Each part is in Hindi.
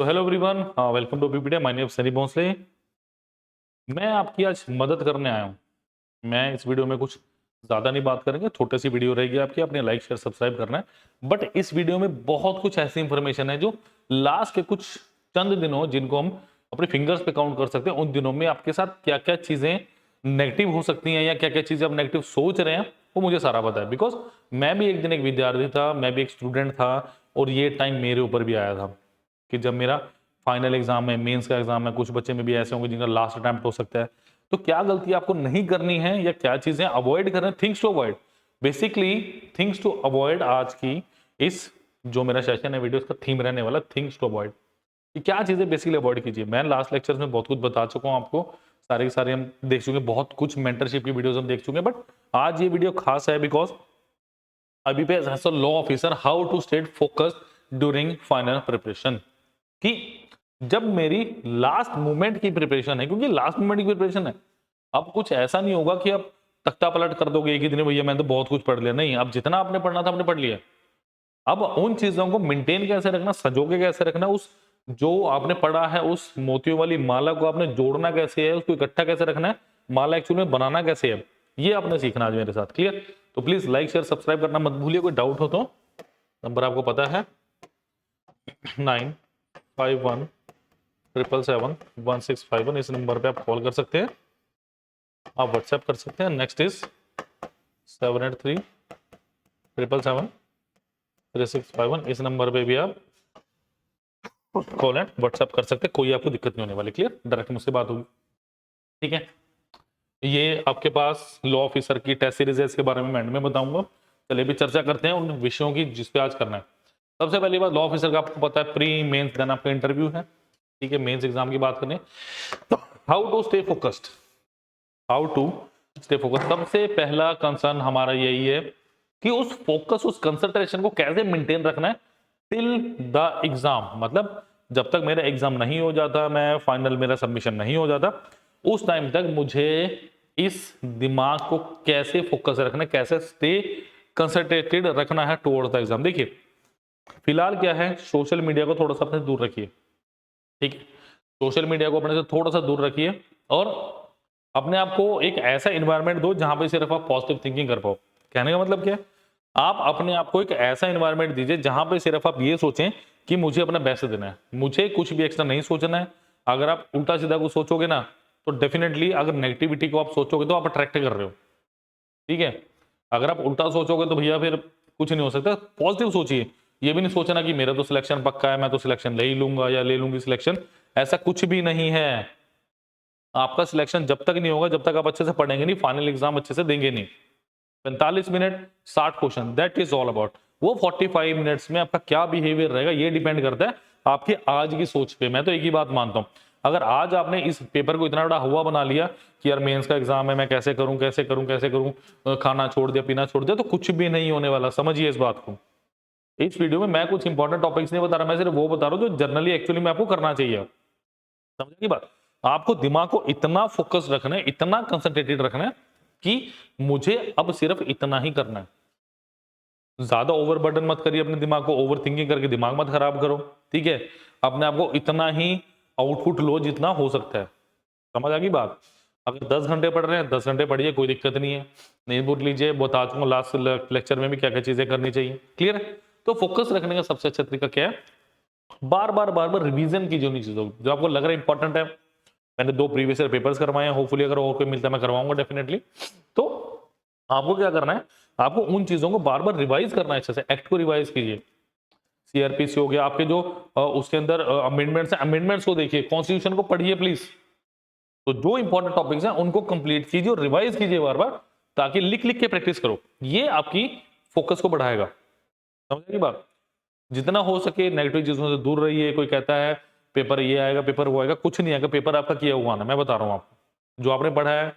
तो hello everyone, welcome to PPT. My name is Sunny Bhosale. मैं आपकी आज मदद करने आया हूँ। मैं इस वीडियो में कुछ ज़्यादा नहीं बात करेंगे, छोटी सी वीडियो रहेगी आपकी। अपने लाइक शेयर सब्सक्राइब करना है। बट इस वीडियो में बहुत कुछ ऐसी इंफॉर्मेशन है जो लास्ट के कुछ चंद दिनों, जिनको हम अपने फिंगर्स पे काउंट कर सकते हैं, उन दिनों में आपके साथ क्या क्या चीज़ें नेगेटिव हो सकती हैं या क्या क्या चीज़ें आप नेगेटिव सोच रहे हैं, वो मुझे सारा पता है। बिकॉज मैं भी एक दिन एक विद्यार्थी था, मैं भी एक स्टूडेंट था, और ये टाइम मेरे ऊपर भी आया था कि जब मेरा फाइनल एग्जाम है, मेंस का एग्जाम है, कुछ बच्चे में भी ऐसे होंगे जिनका लास्ट अटेम्प्ट हो सकता है। तो क्या गलती आपको नहीं करनी है या क्या चीजें अवॉइड करना है, things to avoid, basically things to avoid. आज की इस जो मेरा सेशन है, वीडियो का थीम रहने वाला थिंग्स टू अवॉइड, कि क्या चीजें बेसिकली अवॉइड कीजिए। मैं लास्ट लेक्चर में बहुत कुछ बता चुका हूं आपको, सारे के सारे हम देख चुके, बहुत कुछ मेंटरशिप की वीडियोस हम देख चुके, बट आज ये वीडियो खास है बिकॉज अभी पे as a law officer how to stay focused during final preparation, कि जब मेरी लास्ट मोमेंट की प्रिपरेशन है, क्योंकि लास्ट मोमेंट की प्रिपरेशन है, अब कुछ ऐसा नहीं होगा कि आप तख्ता पलट कर दोगे एक ही दिन में, भैया मैंने तो बहुत कुछ पढ़ लिया। नहीं, अब जितना आपने पढ़ना था आपने पढ़ लिया। अब उन चीजों को मेंटेन कैसे रखना, सजोगे कैसे रखना, उस जो आपने पढ़ा है उस मोतियों वाली माला को आपने जोड़ना कैसे है, उसको इकट्ठा कैसे रखना है, माला एक्चुअली में बनाना कैसे है, ये आपने सीखना आज मेरे साथ। क्लियर? तो प्लीज लाइक शेयर सब्सक्राइब करना मत भूलिए। कोई डाउट हो तो नंबर आपको पता है, 9517171651, इस नंबर पे आप कॉल कर सकते हैं, आप व्हाट्सएप कर सकते हैं। नेक्स्ट इज 7837773651, इस नंबर पे भी आप कॉल एंड व्हाट्सएप कर सकते हैं, कोई आपको दिक्कत नहीं होने वाली। क्लियर? डायरेक्ट मुझसे बात होगी, ठीक है। ये आपके पास लॉ ऑफिसर की टेस्ट सीरीज है, इसके बारे में मैं एंड में बताऊंगा। चलिए भी चर्चा करते हैं उन विषयों की जिस पे आज करना है। सबसे पहली बात, लॉ ऑफिसर का आपको पता है प्री मेंस देन आपका इंटरव्यू है, ठीक है। मेंस एग्जाम की बात करें तो how to stay focused, how to stay focused, सबसे पहला कंसर्न हमारा यही है कि उस फोकस, उस कंसंट्रेशन को कैसे मेंटेन रखना है टिल द एग्जाम। मतलब जब तक मेरा एग्जाम नहीं हो जाता, मैं फाइनल मेरा सबमिशन नहीं हो जाता, उस टाइम तक मुझे इस दिमाग को कैसे फोकस रखना है, कैसे स्टे कंसंट्रेटेड रखना है टुवर्ड्स द एग्जाम। देखिए फिलहाल क्या है, सोशल मीडिया को थोड़ा सा अपने दूर रखिए, ठीक है। सोशल मीडिया को अपने से थोड़ा सा दूर रखिए और अपने आप को एक ऐसा एनवायरनमेंट दो जहां पे सिर्फ आप पॉजिटिव थिंकिंग कर पाओ। कहने का मतलब क्या है, आप अपने आप को एक ऐसा एनवायरनमेंट दीजिए जहां पे सिर्फ आप ये सोचें कि मुझे अपना बेस्ट देना है, मुझे कुछ भी एक्स्ट्रा नहीं सोचना है। अगर आप उल्टा सीधा कुछ सोचोगे ना, तो डेफिनेटली अगर नेगेटिविटी को आप सोचोगे तो आप अट्रैक्ट कर रहे हो, ठीक है। अगर आप उल्टा सोचोगे तो भैया फिर कुछ नहीं हो सकता। पॉजिटिव सोचिए, ये भी नहीं सोचना कि मेरा तो सिलेक्शन पक्का है, मैं तो सिलेक्शन ले ही लूंगा या ले लूंगी सिलेक्शन, ऐसा कुछ भी नहीं है। आपका सिलेक्शन जब तक नहीं होगा जब तक आप अच्छे से पढ़ेंगे नहीं, फाइनल एग्जाम अच्छे से देंगे नहीं। 45 minute 60 question, that is all about. वो 45 मिनट्स में आपका क्या बिहेवियर रहेगा ये डिपेंड करता है आपकी आज की सोच पे। मैं तो एक ही बात मानता हूं, अगर आज आपने इस पेपर को इतना बड़ा हुआ बना लिया कि यार मेंस का एग्जाम है, मैं कैसे करूं कैसे करूं कैसे करूं, खाना छोड़ दिया पीना छोड़ दिया, तो कुछ भी नहीं होने वाला। समझिए इस बात को। इस वीडियो में मैं कुछ इंपॉर्टेंट टॉपिक्स नहीं बता रहा, मैं सिर्फ वो बता रहा हूं जो जनरली एक्चुअली में आपको करना चाहिए। समझ की बात? आपको दिमाग को इतना फोकस रखना है, इतना कंसंट्रेटेड रखना है कि मुझे अब सिर्फ इतना ही करना है। ज्यादा ओवरबर्डन मत करिए अपने दिमाग को, ओवर थिंकिंग करके दिमाग मत खराब करो, ठीक है। अपने आप को इतना ही आउटपुट लो जितना हो सकता है। समझ आ गई बात? अगर 10 घंटे पढ़ रहे हैं 10 घंटे पढ़िए, कोई दिक्कत नहीं है। नहीं भूल लीजिए, बता चुका लास्ट लेक्चर में भी क्या क्या चीजें करनी चाहिए। क्लियर है? तो फोकस रखने का सबसे अच्छा तरीका क्या है, बार बार रिवीजन कीजिए उन्हीं चीजों जो आपको लग रहा है इंपॉर्टेंट है। मैंने 2 प्रीवियस ईयर पेपर्स करवाए हैं, होपफुली अगर और कोई मिलता है मैं करवाऊंगा डेफिनेटली। तो आपको क्या करना है, आपको उन चीजों को बार बार रिवाइज करना है, अच्छे से एक्ट को रिवाइज कीजिए। सीआरपीसी हो गया आपके जो उसके अंदर अमेंडमेंट्स है, अमेंडमेंट्स को देखिए, कॉन्स्टिट्यूशन को पढ़िए प्लीज। तो जो इंपॉर्टेंट टॉपिक्स हैं उनको कंप्लीट कीजिए और रिवाइज कीजिए बार बार, ताकि लिख लिख के प्रैक्टिस करो। ये आपकी फोकस को बढ़ाएगा। समझ बात? जितना हो सके नेगेटिव चीजों से दूर रहिए। कोई कहता है पेपर ये आएगा पेपर वो आएगा, कुछ नहीं आएगा। पेपर आपका किया हुआ ना, मैं बता रहा हूं आपको, जो आपने पढ़ा है,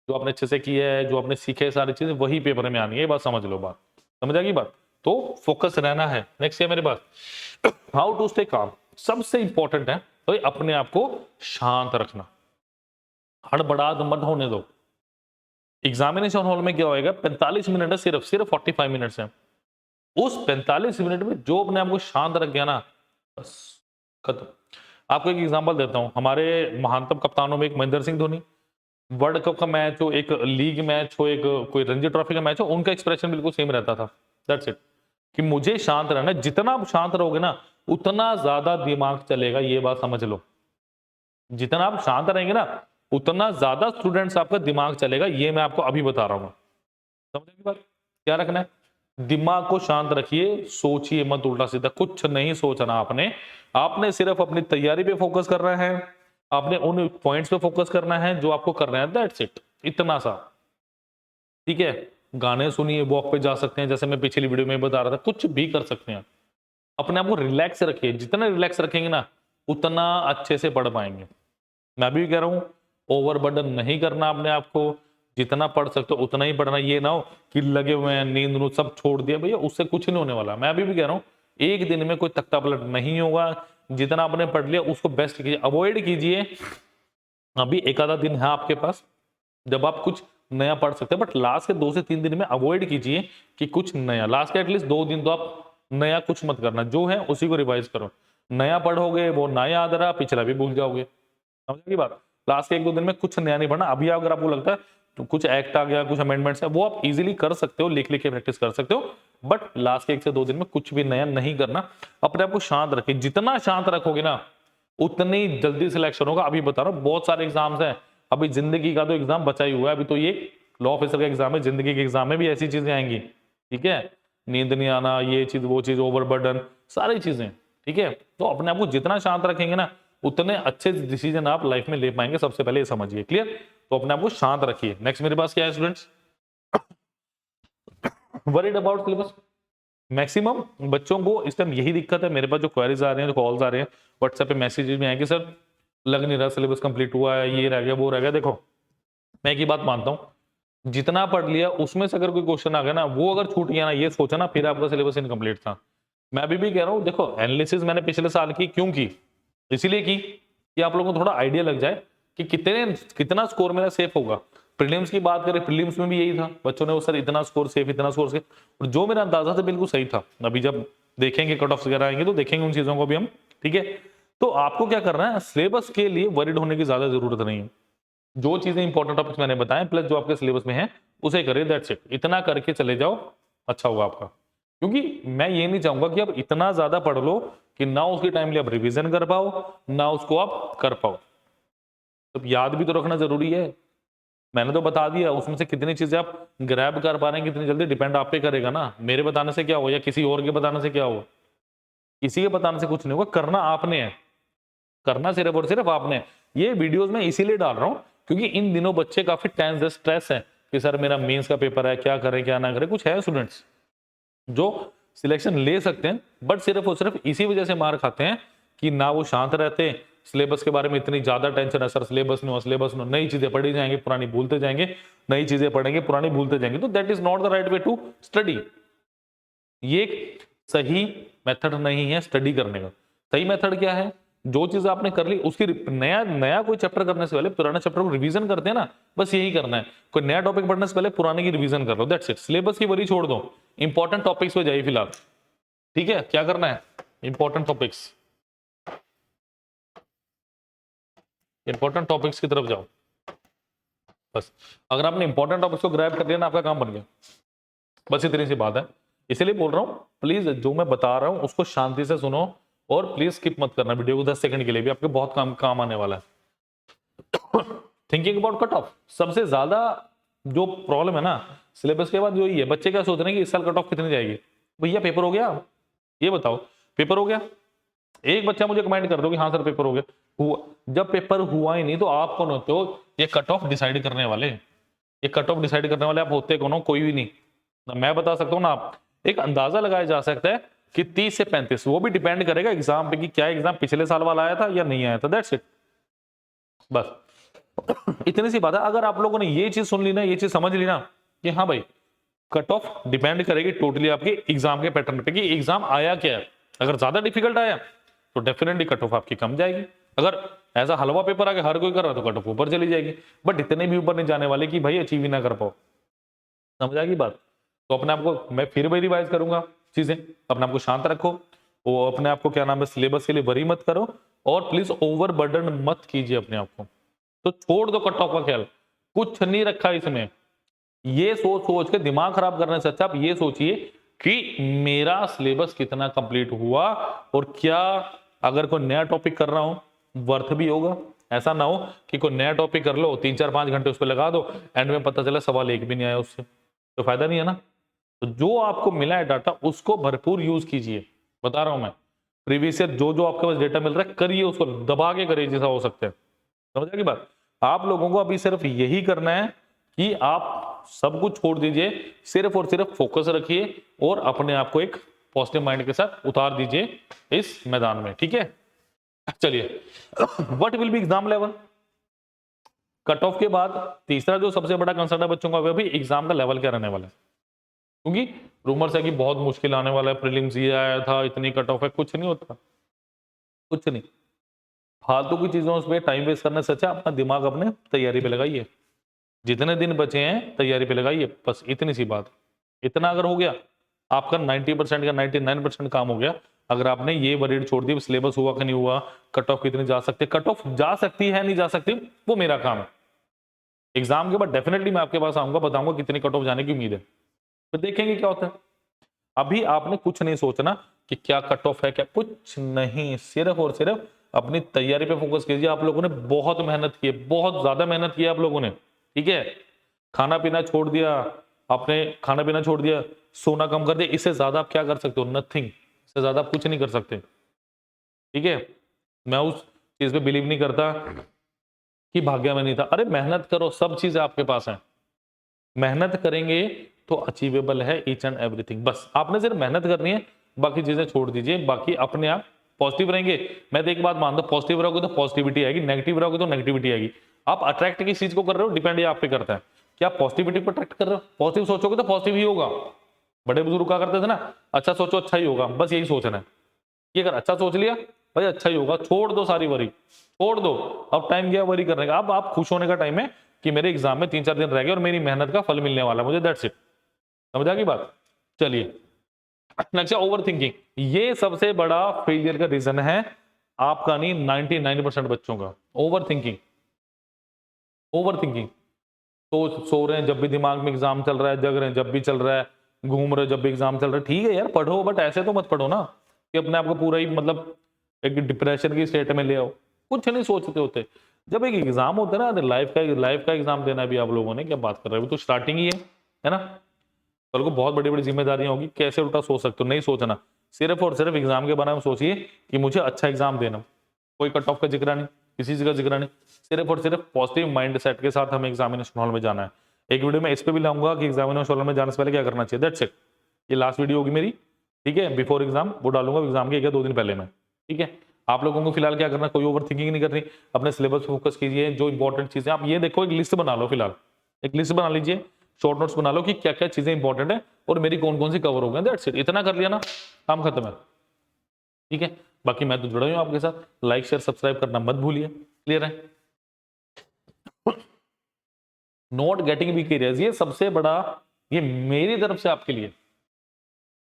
जो आपने अच्छे से किया है, जो आपने सीखे है, सारी चीजें वही पेपर में आनी है। ये बात समझ लो, बात समझ आ गई बात? तो फोकस रहना है। नेक्स्ट है मेरे पास हाउ टू स्टे काम। सबसे इंपॉर्टेंट है तो अपने आप को शांत रखना, हड़बड़ाहट मत होने दो। एग्जामिनेशन हॉल में क्या होएगा, 45 मिनट है, सिर्फ 45 मिनट्स है। उस 45 मिनट में जो अपने आप को शांत रख गया ना, बस खत्म। आपको एक एग्जांपल देता हूं, हमारे महानतम कप्तानों में एक महेंद्र सिंह धोनी, वर्ल्ड कप का मैच हो, एक लीग मैच हो, एक कोई रणजी ट्रॉफी का मैच हो, उनका एक्सप्रेशन बिल्कुल सेम रहता था। दैट्स इट, कि मुझे शांत रहना है। जितना आप शांत रहोगे ना उतना ज्यादा दिमाग चलेगा, ये बात समझ लो। जितना आप शांत रहेंगे ना उतना ज्यादा स्टूडेंट्स आपका दिमाग चलेगा, ये मैं आपको अभी बता रहा हूं। समझे बात? क्या रखना है, दिमाग को शांत रखिए, सोचिए मत उल्टा सीधा, कुछ नहीं सोचना आपने। आपने सिर्फ अपनी तैयारी पे फोकस करना है, आपने उन पॉइंट्स पे फोकस करना है जो आपको करना है, दैट्स इट, इतना सा। ठीक है, गाने सुनिए, वॉक पे जा सकते हैं, जैसे मैं पिछली वीडियो में बता रहा था, कुछ भी कर सकते हैं। अपने आप को रिलैक्स रखिए, जितना रिलैक्स रखेंगे ना उतना अच्छे से पढ़ पाएंगे। मैं भी कह रहा हूं ओवर बर्डन नहीं करना अपने आप को, जितना पढ़ सकते हो उतना ही पढ़ना। ये ना हो कि लगे हुए हैं, नींद नूंद सब छोड़ दिया, भैया उससे कुछ नहीं होने वाला। मैं अभी भी कह रहा हूं एक दिन में कोई तख्ता पलट नहीं होगा। जितना आपने पढ़ लिया उसको बेस्ट कीजिए, अवॉइड कीजिए। अभी एक आधा दिन है आपके पास जब आप कुछ नया पढ़ सकते हैं, बट लास्ट के 2 से 3 दिन में अवॉइड कीजिए कि कुछ नया। लास्ट के एटलीस्ट 2 दिन तो आप नया कुछ मत करना, जो है उसी को रिवाइज करो। नया पढ़ोगे वो ना याद रहा, पिछला भी भूल जाओगे। समझ बात? लास्ट के 1-2 दिन में कुछ नया नहीं पढ़ना। अभी अगर आपको लगता है तो कुछ एक्ट आ गया, कुछ अमेंडमेंट्स है, वो आप इजीली कर सकते हो, लिख लिख के प्रैक्टिस कर सकते हो, बट लास्ट के 1 से 2 दिन में कुछ भी नया नहीं करना। अपने आप को शांत रखिए, जितना शांत रखोगे ना उतनी जल्दी सिलेक्शन होगा। अभी बता रहा हूँ बहुत सारे एग्जाम्स हैं, अभी जिंदगी का तो एग्जाम बचा ही हुआ है। अभी तो ये लॉ ऑफिसर का एग्जाम है, जिंदगी के एग्जाम में भी ऐसी चीजें आएंगी। ठीक है, नींद नहीं आना, ये चीज वो चीज, ओवरबर्डन, सारी चीजें। ठीक है, तो अपने आप को जितना शांत रखेंगे ना उतने अच्छे डिसीजन आप लाइफ में ले पाएंगे। सबसे पहले ये समझिए, क्लियर? तो अपने आप को शांत रखिए। नेक्स्ट मेरे पास क्या है students, worried about syllabus. Maximum बच्चों को इस टाइम यही दिक्कत है। मेरे पास जो क्वेरीज आ रहे हैं, जो कॉल्स आ रहे हैं, व्हाट्सएप पे मैसेजेस में आएंगे, सर लग नहीं रहा सिलेबस कंप्लीट हुआ है, ये रह गया वो रह गया। देखो मैं एक ही बात मानता हूं, जितना पढ़ लिया उसमें से अगर कोई क्वेश्चन आ गया ना, वो अगर छूट गया ना, ये सोचा ना फिर आपका सिलेबस इनकम्प्लीट था। मैं अभी भी कह रहा हूं, देखो एनालिसिस मैंने पिछले साल की क्यों की, इसीलिए की कि आप लोगों को थोड़ा आइडिया लग जाए कि कितना स्कोर मेरा सेफ होगा। प्रीलिम्स की बात करें, प्रीलिम्स में भी यही था, बच्चों ने वो सर इतना स्कोर सेफ, इतना स्कोर सेफ, और जो मेरा अंदाजा था बिल्कुल सही था। अभी जब देखेंगे कट ऑफ वगैरह आएंगे तो देखेंगे उन चीजों को भी हम। ठीक है, तो आपको क्या करना है, सिलेबस के लिए वरीड होने की ज्यादा जरूरत नहीं है। जो चीजें इंपॉर्टेंट टॉपिक्स मैंने बताए प्लस जो आपके सिलेबस में है उसे करिए, दैट्स इट। इतना करके चले जाओ, अच्छा होगा आपका। क्योंकि मैं ये नहीं चाहूंगा कि आप इतना ज्यादा पढ़ लो कि ना उसके टाइम लिए आप रिवीजन कर पाओ, ना उसको आप कर पाओ। तो याद भी तो रखना जरूरी है। मैंने तो बता दिया, उसमें से कितनी चीजें आप ग्रैब कर पा रहे हैं कितनी जल्दी, डिपेंड आप पे करेगा ना। मेरे बताने से क्या हो या किसी और के बताने से क्या हो, किसी के बताने से कुछ नहीं होगा, करना आपने है, करना सिर्फ और सिर्फ आपने है। ये वीडियोस मैं इसीलिए डाल रहा हूं क्योंकि इन दिनों बच्चे काफी टेंस स्ट्रेस है कि सर मेरा मेंस का पेपर है, क्या करें क्या ना करें। कुछ है स्टूडेंट्स जो सिलेक्शन ले सकते हैं बट सिर्फ और सिर्फ इसी वजह से मार खाते हैं कि ना वो शांत रहते, सिलेबस के बारे में इतनी ज्यादा टेंशन है, सर सिलेबस नहीं हो, सिलेबस नहीं हो, नई चीजें पढ़ी जाएंगे पुरानी भूलते जाएंगे, नई चीजें पढ़ेंगे पुरानी भूलते जाएंगे। तो that is not the right way to study. ये एक सही मेथड नहीं है स्टडी करने का। सही मेथड क्या है, जो चीज आपने कर ली उसकी नया नया कोई चैप्टर करने से पहले पुराना चैप्टर को रिवीजन करते हैं ना, बस यही करना है। कोई नया टॉपिक पढ़ने से पहले पुराने की रिवीजन कर लो, दैट्स इट। सिलेबस की वरी छोड़ दो, इंपॉर्टेंट टॉपिक्स पे जाइए फिलहाल। ठीक है, क्या करना है, इंपॉर्टेंट टॉपिक्स, इंपॉर्टेंट टॉपिक्स की तरफ जाओ बस। अगर आपने इंपॉर्टेंट टॉपिक्स को ग्रैब कर लिया ना, आपका काम बन गया। बस इतनी सी बात है, इसीलिए बोल रहा हूं प्लीज जो मैं बता रहा हूं उसको शांति से सुनो और प्लीज स्किप मत करना वीडियो को 10 सेकंड के लिए भी, आपके बहुत काम आने वाला है। थिंकिंग अबाउट कट ऑफ, सबसे ज्यादा जो प्रॉब्लम है ना सिलेबस के बाद जो ये बच्चे क्या सोच रहे हैं कि इस साल कट ऑफ कितनी जाएगी। भैया पेपर हो गया, ये बताओ पेपर हो गया। एक बच्चा मुझे कमेंट कर दो कि हाँ सर पेपर हो गया। हुआ, जब पेपर हुआ ही नहीं तो आप कौन होते हो ये कट ऑफ डिसाइड करने वाले? ये कट ऑफ डिसाइड करने वाले आप होते कौन हो? कोई भी नहीं। मैं बता सकता हूँ ना, आप एक अंदाजा लगाया जा सकता है कि 30 से 35, वो भी डिपेंड करेगा एग्जाम पे कि क्या एग्जाम पिछले साल वाला आया था या नहीं आया था, दैट्स इट। बस इतनी सी बात है। अगर आप लोगों ने ये चीज सुन ली ना, ये चीज समझ ली ना कि हाँ भाई कट ऑफ डिपेंड करेगी टोटली आपके एग्जाम के पैटर्न पे कि एग्जाम आया क्या है। अगर ज्यादा डिफिकल्ट आया तो डेफिनेटली कट ऑफ आपकी कम जाएगी। अगर ऐसा हलवा पेपर आके हर कोई कर रहा है तो कट ऑफ ऊपर चली जाएगी, बट इतने भी ऊपर नहीं जाने वाले कि भाई अचीव ही ना कर पाओ। समझ आएगी बात? तो अपने आप को मैं फिर वही रिवाइज करूंगा चीजें, अपने आप को शांत रखो, वो अपने आप को क्या नाम है सिलेबस के लिए वरी मत करो, और प्लीज ओवर बर्डन मत कीजिए अपने आप को। तो छोड़ दो कट ऑफ का ख्याल, कुछ नहीं रखा इसमें। ये सोच सोच के दिमाग खराब करने से अच्छा आप ये सोचिए कि मेरा सिलेबस कितना कंप्लीट हुआ और क्या अगर कोई नया टॉपिक कर रहा हूं वर्थ भी होगा। ऐसा ना हो कि कोई नया टॉपिक कर लो 3-4-5 घंटे उस पर लगा दो, एंड में पता चला सवाल एक भी नहीं आया उससे, तो फायदा नहीं है ना। तो जो आपको मिला है डाटा उसको भरपूर यूज कीजिए, बता रहा हूं मैं। प्रीवियस ईयर जो जो आपके पास डेटा मिल रहा है करिए, उसको दबा के करिए जैसा हो सकता है। समझ की बात। आप लोगों को अभी सिर्फ यही करना है कि आप सब कुछ छोड़ दीजिए, सिर्फ और सिर्फ फोकस रखिए और अपने आप को एक पॉजिटिव माइंड के साथ उतार दीजिए इस मैदान में, ठीक है। चलिए, what will be exam level. Cut off के बाद तीसरा जो सबसे बड़ा कंसर्न है बच्चों का वह भी एग्जाम का लेवल क्या रहने वाला है, क्योंकि रूमर्स है कि बहुत मुश्किल आने वाला है, प्रीलिम्स ये आया था, इतनी कट ऑफ है। कुछ नहीं होता, कुछ नहीं। फालतू की चीजों पे टाइम वेस्ट करने से अच्छा अपना दिमाग अपने तैयारी पे लगाइए। जितने दिन बचे हैं तैयारी पे लगाइए, बस इतनी सी बात। इतना अगर हो गया आपका 90% का 99% काम हो गया। अगर आपने ये वरीड छोड़ दी सिलेबस हुआ कि नहीं हुआ, कट ऑफ कितनी जा सकती है, कट ऑफ जा सकती है नहीं जा सकती वो मेरा काम है। एग्जाम के बाद डेफिनेटली मैं आपके पास आऊंगा, बताऊंगा कितनी कट ऑफ जाने की उम्मीद है, फिर देखेंगे क्या होता है। अभी आपने कुछ नहीं सोचना कि क्या कट ऑफ है, क्या कुछ नहीं, सिर्फ और सिर्फ अपनी तैयारी पे फोकस कीजिए। आप लोगों ने बहुत मेहनत की है, बहुत ज्यादा मेहनत की है आप लोगों ने, ठीक है। खाना पीना छोड़ दिया आपने, खाना पीना छोड़ दिया, सोना कम कर दिया, इससे ज्यादा आप क्या कर सकते हो, नथिंग। इससे ज्यादा आप कुछ नहीं कर सकते, ठीक है। मैं उस चीज पे बिलीव नहीं करता कि भाग्य में नहीं था। अरे मेहनत करो, सब चीजें आपके पास हैं, मेहनत करेंगे तो अचीवेबल है ईच एंड एवरीथिंग। बस आपने सिर्फ मेहनत करनी है, बाकी चीजें छोड़ दीजिए, बाकी अपने आप पॉजिटिव रहेंगे। मैं तो एक बात मानता हूं, पॉजिटिव रहोगे तो पॉजिटिविटी आएगी, नेगेटिव रहोगे तो नेगेटिविटी आएगी। आप अट्रैक्ट किस चीज को कर रहे हो डिपेंड ये आप पे करता है, क्या पॉजिटिविटी को अट्रैक्ट कर रहे हो। पॉजिटिव सोचोगे तो पॉजिटिव ही होगा। बड़े बुजुर्ग क्या करते थे ना, अच्छा सोचो अच्छा ही होगा, बस यही सोचना है कि अगर अच्छा सोच लिया भाई अच्छा ही होगा, छोड़ दो सारी वरी, छोड़ दो। अब टाइम गया वरी करने का, अब आप खुश होने का टाइम है कि मेरे एग्जाम में 3-4 दिन रह गए और मेरी मेहनत का फल मिलने वाला है मुझे, दैट्स इट। समझ आ गई बात। चलिए नेक्स्ट, ओवर थिंकिंग। ये सबसे बड़ा फेलियर का रीजन है आपका नहीं, 99% बच्चों का। Over thinking, over thinking. तो सो रहे हैं जब भी दिमाग में एग्जाम चल रहा है, जग रहे हैं जब भी चल रहा है, घूम रहे जब भी एग्जाम चल रहा है। ठीक है यार पढ़ो, बट ऐसे तो मत पढ़ो ना कि अपने आप को पूरा ही मतलब एक डिप्रेशन की स्टेट में ले आओ। कुछ नहीं सोचते होते। जब एक एग्जाम होता है ना, लाइफ का एग्जाम देना भी आप लोगों ने, क्या बात कर रहे हो, तो स्टार्टिंग ही है ना। कल को बहुत बड़ी बड़ी जिम्मेदारियां होगी, कैसे उल्टा सोच सकते हो, नहीं सोचना। सिर्फ और सिर्फ एग्जाम के बारे में सोचिए कि मुझे अच्छा एग्जाम देना, कोई कट ऑफ का जिक्र नहीं, किसी चीज का जिक्र नहीं, सिर्फ और सिर्फ पॉजिटिव माइंड सेट के साथ हमें एग्जामिनेशन हॉल में जाना है। एक वीडियो में इस पे भी लाऊंगा कि एग्जामिनेशन हॉल में जाने से पहले क्या करना चाहिए, दैट्स इट। ये लास्ट वीडियो होगी मेरी, ठीक है, बिफोर एग्जाम, वो डालूंगा एग्जाम के 1 या 2 दिन पहले में, ठीक है। आप लोगों को फिलहाल क्या करना, कोई ओवर थिंकिंग नहीं करनी, अपने सिलेबस पे फोकस कीजिए। जो इंपॉर्टेंट चीजें आप ये देखो, एक लिस्ट बना लो, फिलहाल एक लिस्ट बना लीजिए, शॉर्ट नोट्स बना लो कि क्या क्या चीजें इंपॉर्टेंट है और मेरी कौन कौन सी कवर हो गई, दैट्स इट। इतना कर लिया ना, काम खत्म है, ठीक है। बाकी मैं तो जुड़ा हूं आपके साथ, लाइक शेयर सब्सक्राइब करना मत भूलिए, क्लियर है। नॉट गेटिंग वीक एरियाज, ये सबसे बड़ा, ये मेरी तरफ से आपके लिए।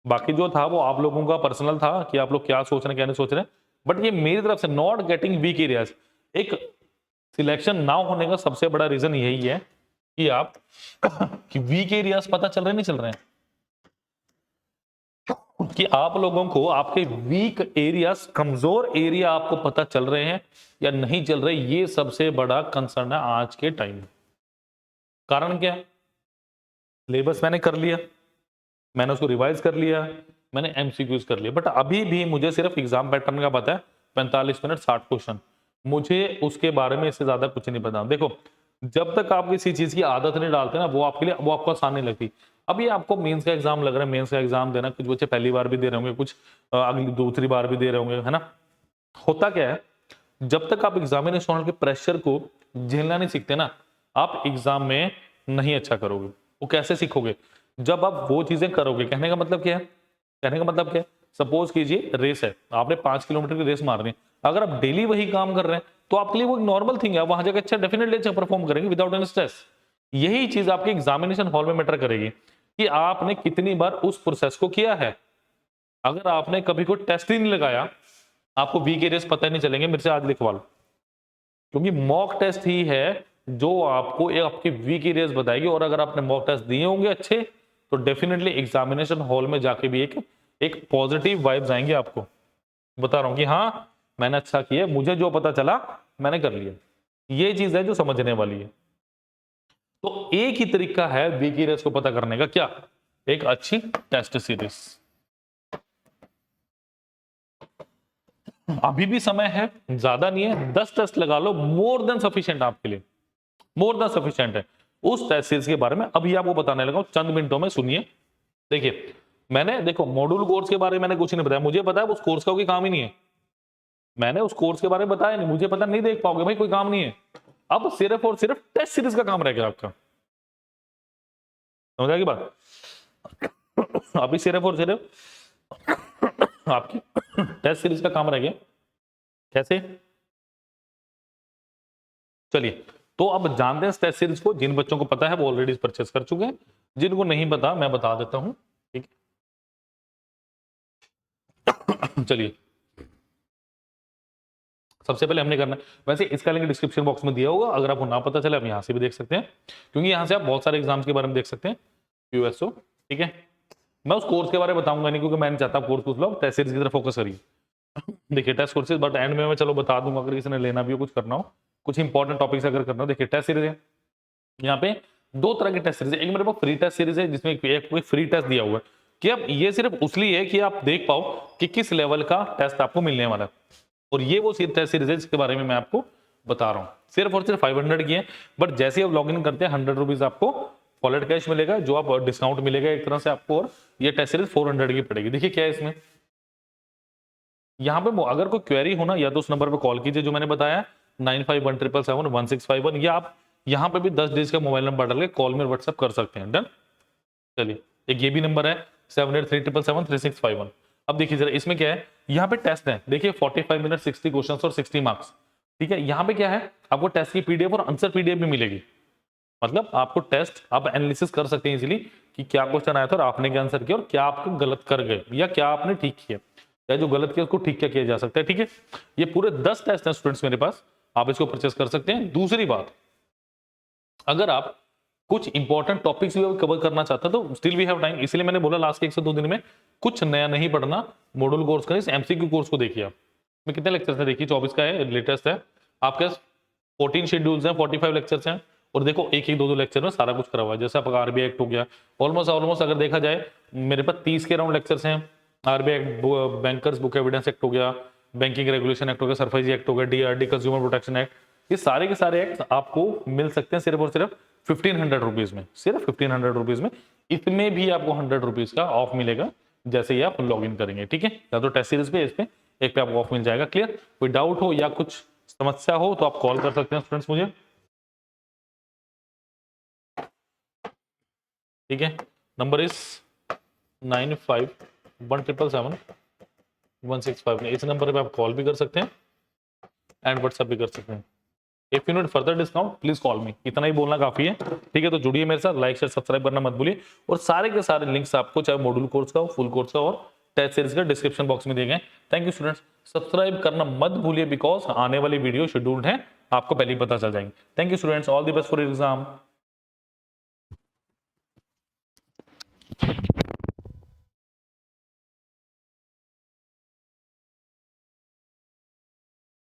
बाकी जो था वो आप लोगों का पर्सनल था कि आप लोग क्या सोच रहे हैं क्या नहीं सोच रहे हैं, बट ये मेरी तरफ से नॉट गेटिंग वीक एरियाज। एक सिलेक्शन ना होने का सबसे बड़ा रीजन यही है कि आप कि वीक एरियाज पता चल रहे नहीं चल रहे हैं, कि आप लोगों को आपके वीक एरियाज, कमजोर एरिया आपको पता चल रहे हैं या नहीं चल रहे। ये सबसे बड़ा कंसर्न है आज के टाइम में। कारण क्या है, सिलेबस मैंने कर लिया, मैंने उसको रिवाइज कर लिया, मैंने एमसीक्यूज कर लिया, बट अभी भी मुझे सिर्फ एग्जाम पैटर्न का पता है, 45 मिनट 60 क्वेश्चन। मुझे उसके बारे में इससे ज्यादा कुछ नहीं पता। देखो जब तक आप किसी चीज की आदत नहीं डालते ना, वो आपके लिए, वो आपको आसान नहीं लगती। अभी आपको मेंस का एग्जाम लग रहा है, मेंस का एग्जाम देना, कुछ बच्चे पहली बार भी दे रहे होंगे, कुछ अगली दूसरी बार भी दे रहे होंगे, है ना। होता क्या है, जब तक आप एग्जामिनेशन हॉल के प्रेशर को झेलना नहीं सीखते ना, आप एग्जाम में नहीं अच्छा करोगे। वो कैसे सीखोगे, जब आप वो चीजें करोगे। कहने का मतलब क्या है, कहने का मतलब क्या है, सपोज कीजिए रेस है, आपने 5 किलोमीटर की रेस मारनी है, अगर आप डेली वही काम कर रहे हैं तो आपके लिए वो एक नॉर्मल थिंग है, वहां जाकर अच्छा डेफिनेटली अच्छा परफॉर्म करेंगे विदाउट एनी स्ट्रेस। यही चीज आपके एग्जामिनेशन हॉल में मैटर करेगी कि आपने कितनी बार उस प्रोसेस को किया है। अगर आपने कभी कोई टेस्ट ही नहीं लगाया, आपको वीक एरियाज पता ही नहीं चलेंगे, मेरे से आज लिखवा लो, क्योंकि मॉक टेस्ट ही है जो आपको एक आपके वीक एरियाज बताएगी। और अगर आपने मॉक टेस्ट दिए होंगे अच्छे, तो डेफिनेटली एग्जामिनेशन हॉल में जाके भी एक पॉजिटिव वाइब्स आएंगे आपको। बता रहा हूं कि हाँ मैंने अच्छा किया, मुझे जो पता चला मैंने कर लिया। ये चीज है जो समझने वाली है। तो एक ही तरीका है वीक एरियाज को पता करने का, क्या? एक अच्छी टेस्ट सीरीज। अभी भी समय है, ज्यादा नहीं है, 10 टेस्ट लगा लो, मोर देन सफिशिएंट आपके लिए, मोर देन सफिशिएंट है। उस टेस्ट सीरीज के बारे में अभी आपको बताने लगा हूं, चंद मिनटों में सुनिए। देखिए मैंने, देखो मॉड्यूल कोर्स के बारे में मैंने कुछ नहीं बताया, मुझे पता है उस कोर्स का कोई काम ही नहीं है, मैंने उस कोर्स के बारे में बताया नहीं, मुझे पता नहीं देख पाओगे भाई, कोई काम नहीं है। अब सिर्फ और सिर्फ टेस्ट सीरीज का काम रह गया आपका, समझ आएगी बात? अभी सिर्फ और सिर्फ आपकी टेस्ट सीरीज का काम रह गया। कैसे? चलिए तो अब जानते हैं टेस्ट सीरीज को। जिन बच्चों को पता है वो ऑलरेडी परचेस कर चुके हैं, जिनको नहीं पता मैं बता देता हूं, ठीक है? चलिए सबसे पहले हमने करना है, वैसे इसका लिंक डिस्क्रिप्शन बॉक्स में दिया होगा, अगर आपको ना पता चले आप यहां से भी देख सकते हैं, क्योंकि यहां से आप बहुत सारे एग्जाम्स के बारे में देख सकते हैं, यूएसओ, ठीक है? मैं उस कोर्स के बारे में बताऊंगा नहीं, क्योंकि मैं नहीं चाहता कोर्स पूछ लो, टेस्ट सीरीज की तरफ फोकस करिए। देखिए टेस्ट कोर्सेज, बट एंड में मैं चलो बता दूंगा, अगर किसी ने लेना भी हो, कुछ करना हो, कुछ इंपॉर्टेंट टॉपिक्स अगर करना हो। देखिए टेस्ट सीरीज है, यहाँ पे दो तरह की टेस्ट सीरीज है। एक मेरे पास फ्री टेस्ट सीरीज है, जिसमें एक फ्री टेस्ट दिया हुआ है, कि अब ये सिर्फ उसलिए है कि आप देख पाओ कि किस लेवल का टेस्ट आपको मिलने वाला है। और ये वो टेस्ट सीरीज है जिसके बारे में मैं आपको बता रहा हूँ। सिर्फ और सिर्फ 500 की है, बट जैसे आप लॉग इन करते हैं 100 रुपीज आपको वॉलेट कैश मिलेगा, जो आप डिस्काउंट मिलेगा एक तरह से आपको, और ये टेस्ट सीरीज 400 की पड़ेगी। देखिए क्या है इसमें, यहाँ पे अगर कोई क्वेरी हो ना, या तो उस नंबर पे कॉल कीजिए जो मैंने बताया 9517771651, या आप यहाँ पे भी 10 डिजिट का मोबाइल नंबर डाल के कॉल में व्हाट्सएप कर सकते हैं। डन। चलिए एक ये भी नंबर है 7837773651। अब देखिए जरा इसमें क्या है, यहाँ पे टेस्ट है, देखिए 45 मिनट 60 क्वेश्चन और 60 मार्क्स, ठीक है? यहाँ पे क्या है, आपको टेस्ट की पीडीएफ और आंसर पीडीएफ भी मिलेगी, मतलब आपको टेस्ट आप एनालिसिस कर सकते हैं इजीली कि क्या क्वेश्चन आया था और आपने क्या आंसर किया, और क्या आपको गलत कर गए या क्या आपने ठीक किया, या जो गलत किया उसको ठीक क्या किया जा सकता है, ठीक है? ये पूरे 10 टेस्ट हैं स्टूडेंट्स मेरे पास, आप इसको परचेस कर सकते हैं। दूसरी बात, अगर आप कुछ इंपॉर्टेंट टॉपिक्स भी कवर करना चाहते हैं तो स्टिल वी हैव टाइम, इसलिए मैंने बोला लास्ट के 1 से 2 दिन में कुछ नया नहीं पढ़ना, मॉड्यूल कोर्स का, इस एमसीक्यू कोर्स को देखिए आप। में कितने लेक्चर्स हैं, देखिए 24 का है, लेटेस्ट है आपके 14 शेड्यूल्स हैं, 45 लेक्चर्स हैं, और देखो एक एक 2-2 लेक्चर में सारा कुछ करा हुआ है। जैसे आपका आरबीआई एक्ट हो गया, ऑलमोस्ट अगर देखा जाए मेरे पास 30 के अराउंड लेक्चर्स हैं। RBI act, bankers book evidence act हो गया, बैंकिंग रेगुलेशन एक्ट हो गया, सरफराजी एक्ट हो गया, डीआरडी कंज्यूमर प्रोटेक्शन एक्ट, ये सारे के सारे एक्ट आपको मिल सकते हैं सिर्फ और सिर्फ 1500 रुपीज में, सिर्फ 1500 रुपीज में। इसमें भी आपको 100 रुपीज का ऑफ मिलेगा जैसे ही आप लॉग इन करेंगे, ठीक है? या तो टेस्ट सीरीज पे, इस पे एक पे आपको ऑफ मिल जाएगा। क्लियर? कोई डाउट हो या कुछ समस्या हो तो आप कॉल कर सकते हैं स्टूडेंट्स मुझे, ठीक है? Number is 9517771659। इस नंबर पे आप कॉल भी कर सकते हैं एंड व्हाट्सएप भी कर सकते हैं। If you need further discount please call मी, इतना ही बोलना काफी है, ठीक है? तो जुड़िए मेरे साथ, लाइक शेयर सब्सक्राइब करना मत भूलिए, और सारे के सारे लिंक्स आपको चाहे मॉड्यूल कोर्स का हो, फुल कोर्स का और टेस्ट सीरीज का डिस्क्रिप्शन बॉक्स में दिए गए। थैंक यू स्टूडेंट्स, सब्सक्राइब करना मत भूलिए, बिकॉज आने वाली वीडियो शेड्यूल्ड है, आपको पहले ही पता चल जाएंगे। Thank you students, all the best for exam.